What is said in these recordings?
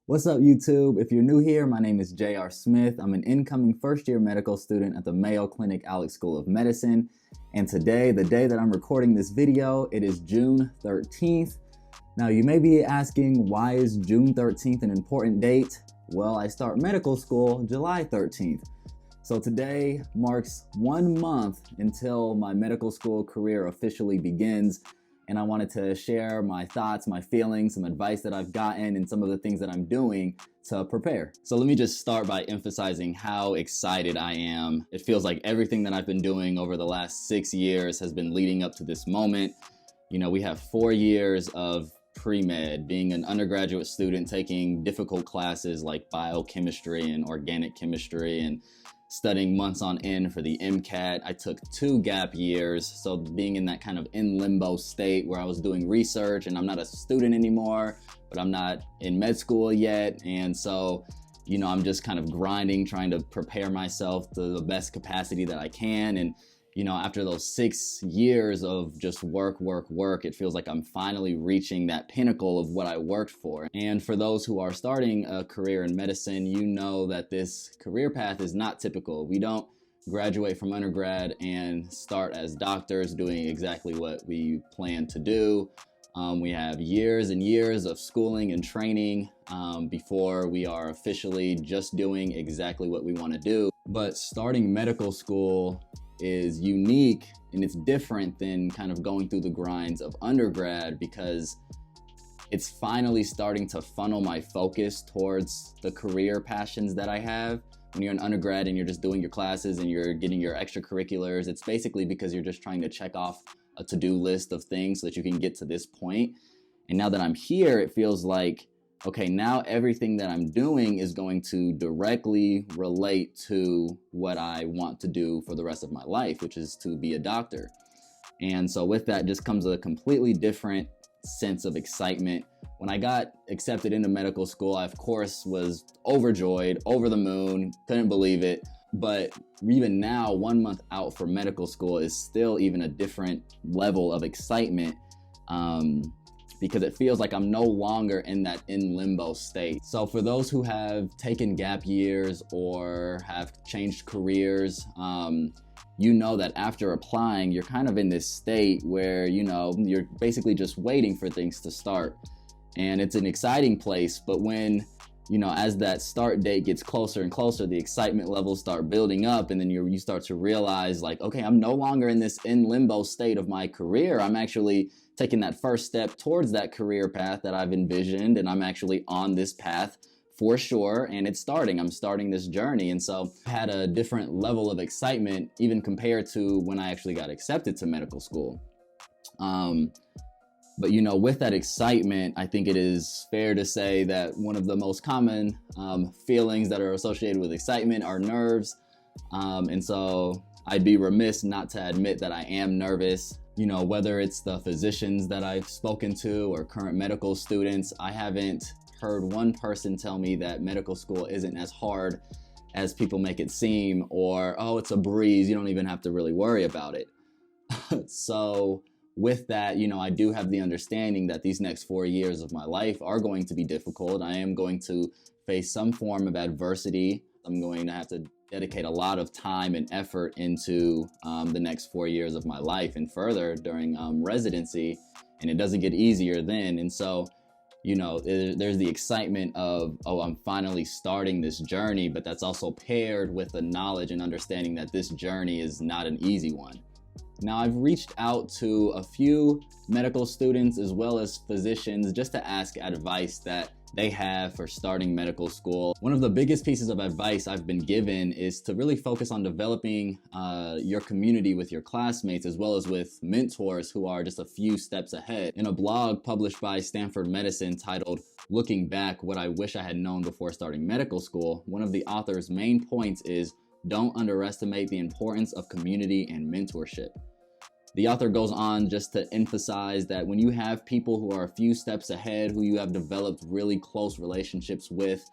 What's up, YouTube? If you're new here, my name is J.R. Smith. I'm an incoming first-year medical student at the Mayo Clinic Alex School of Medicine. And today, the day that I'm recording this video, it is June 13th. Now, you may be asking, why is June 13th an important date? Well, I start medical school July 13th. So today marks 1 month until my medical school career officially begins. And I wanted to share my thoughts, my feelings, some advice that I've gotten, and some of the things that I'm doing to prepare. So let me just start by emphasizing how excited I am. It feels like everything that I've been doing over the last 6 years has been leading up to this moment. You know, we have 4 years of pre-med, being an undergraduate student, taking difficult classes like biochemistry and organic chemistry, and studying months on end for the MCAT. I took 2 gap years, so being in that kind of in limbo state where I was doing research and I'm not a student anymore, but I'm not in med school yet. And so, you know, I'm just kind of grinding, trying to prepare myself to the best capacity that I can. And you know, after those 6 years of just work, it feels like I'm finally reaching that pinnacle of what I worked for. And for those who are starting a career in medicine, you know that this career path is not typical. We don't graduate from undergrad and start as doctors doing exactly what we plan to do. We have years and years of schooling and training before we are officially just doing exactly what we want to do. But starting medical school is unique and it's different than kind of going through the grinds of undergrad, because it's finally starting to funnel my focus towards the career passions that I have. When you're an undergrad and you're just doing your classes and you're getting your extracurriculars, it's basically because you're just trying to check off a to-do list of things so that you can get to this point. And now that I'm here, it feels like, okay, now everything that I'm doing is going to directly relate to what I want to do for the rest of my life, which is to be a doctor. And so with that just comes a completely different sense of excitement. When I got accepted into medical school, I of course was overjoyed, over the moon, couldn't believe it. But even now, 1 month out for medical school is still even a different level of excitement. Because it feels like I'm no longer in that in limbo state. So for those who have taken gap years or have changed careers, you know that after applying, you're kind of in this state where, you know, you're basically just waiting for things to start. And it's an exciting place, but when, you know, as that start date gets closer and closer, the excitement levels start building up, and then you start to realize like, okay, I'm no longer in this in limbo state of my career. I'm actually taking that first step towards that career path that I've envisioned, and I'm actually on this path for sure, and it's starting. I'm starting this journey, and so I had a different level of excitement even compared to when I actually got accepted to medical school. But you know, with that excitement, I think it is fair to say that one of the most common feelings that are associated with excitement are nerves. And so I'd be remiss not to admit that I am nervous. You know, whether it's the physicians that I've spoken to or current medical students, I haven't heard one person tell me that medical school isn't as hard as people make it seem, or, oh, it's a breeze, you don't even have to really worry about it. So with that, you know, I do have the understanding that these next 4 years of my life are going to be difficult. I am going to face some form of adversity. I'm going to have to dedicate a lot of time and effort into the next 4 years of my life and further during residency, and it doesn't get easier then. And so, you know, there's the excitement of, oh, I'm finally starting this journey, but that's also paired with the knowledge and understanding that this journey is not an easy one. Now, I've reached out to a few medical students as well as physicians just to ask advice that they have for starting medical school. One of the biggest pieces of advice I've been given is to really focus on developing your community with your classmates, as well as with mentors who are just a few steps ahead. In a blog published by Stanford Medicine titled "Looking Back, What I Wish I Had Known Before Starting Medical School," one of the author's main points is, don't underestimate the importance of community and mentorship. The author goes on just to emphasize that when you have people who are a few steps ahead, who you have developed really close relationships with,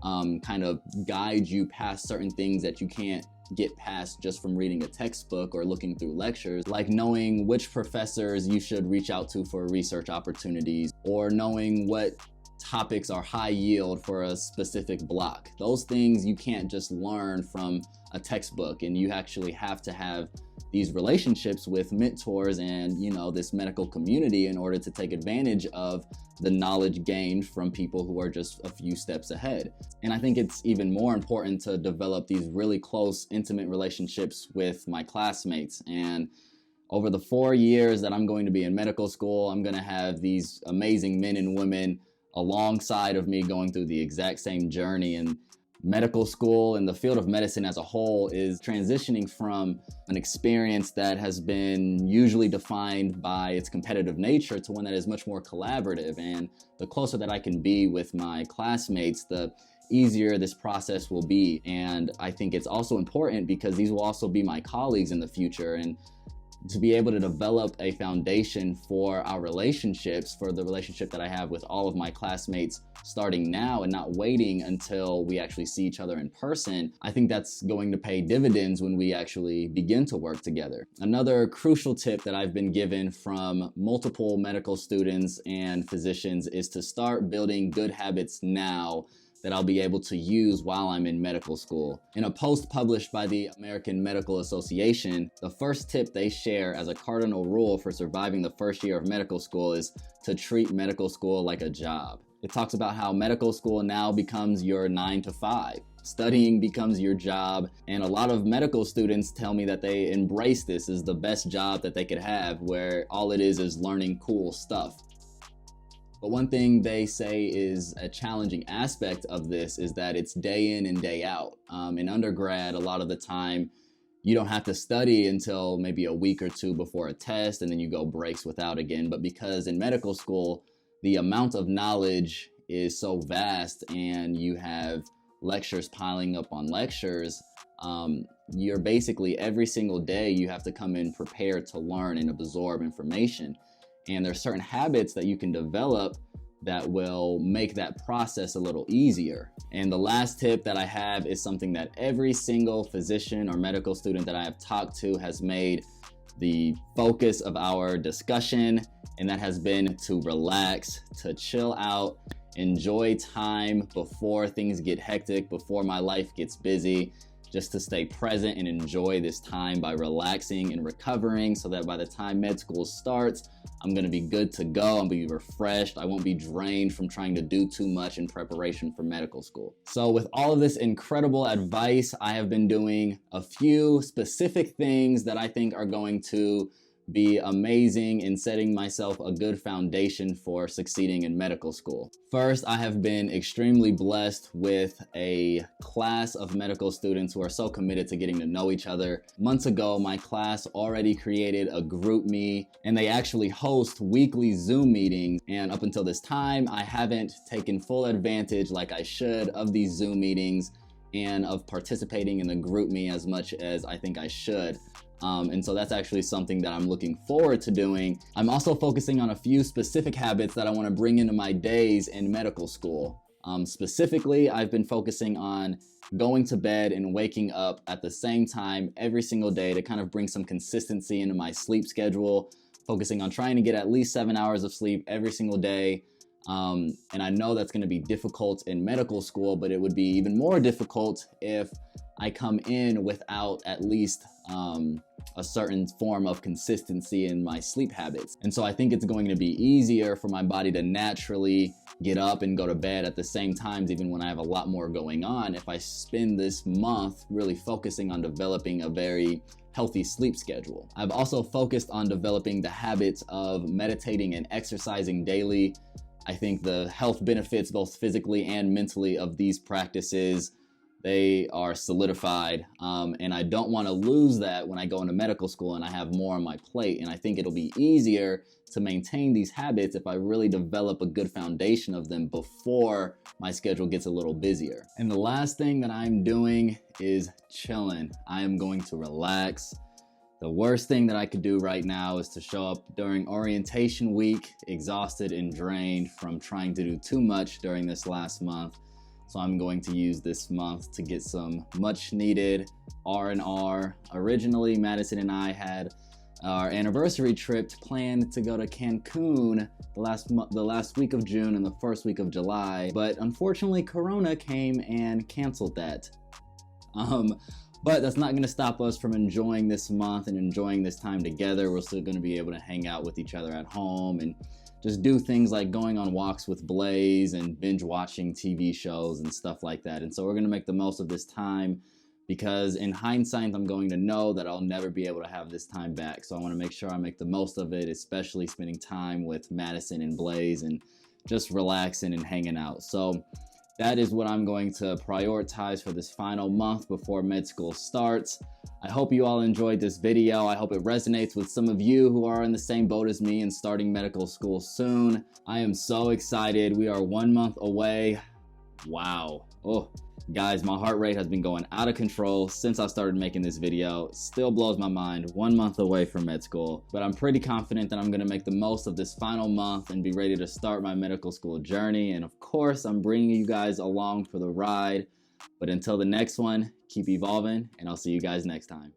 kind of guide you past certain things that you can't get past just from reading a textbook or looking through lectures, like knowing which professors you should reach out to for research opportunities, or knowing what topics are high yield for a specific block. Those things you can't just learn from a textbook, and you actually have to have these relationships with mentors and, you know, this medical community in order to take advantage of the knowledge gained from people who are just a few steps ahead. And I think it's even more important to develop these really close, intimate relationships with my classmates. And over the 4 years that I'm going to be in medical school, I'm going to have these amazing men and women alongside of me going through the exact same journey. And medical school and the field of medicine as a whole is transitioning from an experience that has been usually defined by its competitive nature to one that is much more collaborative. And the closer that I can be with my classmates, the easier this process will be. And I think it's also important because these will also be my colleagues in the future. And to be able to develop a foundation for our relationships, for the relationship that I have with all of my classmates starting now and not waiting until we actually see each other in person, I think that's going to pay dividends when we actually begin to work together. Another crucial tip that I've been given from multiple medical students and physicians is to start building good habits now that I'll be able to use while I'm in medical school. In a post published by the American Medical Association, the first tip they share as a cardinal rule for surviving the first year of medical school is to treat medical school like a job. It talks about how medical school now becomes your 9 to 5. Studying becomes your job, and a lot of medical students tell me that they embrace this as the best job that they could have, where all it is learning cool stuff. But one thing they say is a challenging aspect of this is that it's day in and day out. In undergrad, a lot of the time, you don't have to study until maybe a week or two before a test, and then you go breaks without again. But because in medical school, the amount of knowledge is so vast and you have lectures piling up on lectures, you're basically every single day you have to come in prepared to learn and absorb information. And there's certain habits that you can develop that will make that process a little easier. And the last tip that I have is something that every single physician or medical student that I have talked to has made the focus of our discussion, and that has been to relax, to chill out, enjoy time before things get hectic, before my life gets busy, just to stay present and enjoy this time by relaxing and recovering so that by the time med school starts, I'm gonna be good to go. I'll be refreshed. I won't be drained from trying to do too much in preparation for medical school. So with all of this incredible advice, I have been doing a few specific things that I think are going to be amazing in setting myself a good foundation for succeeding in medical school. First, I have been extremely blessed with a class of medical students who are so committed to getting to know each other. Months ago, my class already created a group me, and they actually host weekly Zoom meetings. And up until this time, I haven't taken full advantage like I should of these Zoom meetings and of participating in the group me as much as I think I should. And so that's actually something that I'm looking forward to doing. I'm also focusing on a few specific habits that I want to bring into my days in medical school. Specifically, I've been focusing on going to bed and waking up at the same time every single day to kind of bring some consistency into my sleep schedule, focusing on trying to get at least 7 hours of sleep every single day. And I know that's going to be difficult in medical school, but it would be even more difficult if I come in without at least a certain form of consistency in my sleep habits. And so I think it's going to be easier for my body to naturally get up and go to bed at the same times, even when I have a lot more going on, if I spend this month really focusing on developing a very healthy sleep schedule. I've also focused on developing the habits of meditating and exercising daily. I think the health benefits, both physically and mentally, of these practices, they are solidified, and I don't want to lose that when I go into medical school and I have more on my plate. And I think it'll be easier to maintain these habits if I really develop a good foundation of them before my schedule gets a little busier. And the last thing that I'm doing is chilling. I am going to relax. The worst thing that I could do right now is to show up during orientation week exhausted and drained from trying to do too much during this last month. So I'm going to use this month to get some much needed R&R. Originally, Madison and I had our anniversary trip planned to go to Cancun the last week of June and the first week of July, but unfortunately Corona came and canceled that. But that's not going to stop us from enjoying this month and enjoying this time together. We're still going to be able to hang out with each other at home and just do things like going on walks with Blaze and binge watching TV shows and stuff like that. And so we're going to make the most of this time, because in hindsight, I'm going to know that I'll never be able to have this time back. So I want to make sure I make the most of it, especially spending time with Madison and Blaze and just relaxing and hanging out. So that is what I'm going to prioritize for this final month before med school starts. I hope you all enjoyed this video. I hope it resonates with some of you who are in the same boat as me and starting medical school soon. I am so excited. We are 1 month away. Wow. Oh, guys, my heart rate has been going out of control since I started making this video. Still blows my mind, 1 month away from med school, but I'm pretty confident that I'm gonna make the most of this final month and be ready to start my medical school journey. And of course, I'm bringing you guys along for the ride. But until the next one, keep evolving, and I'll see you guys next time.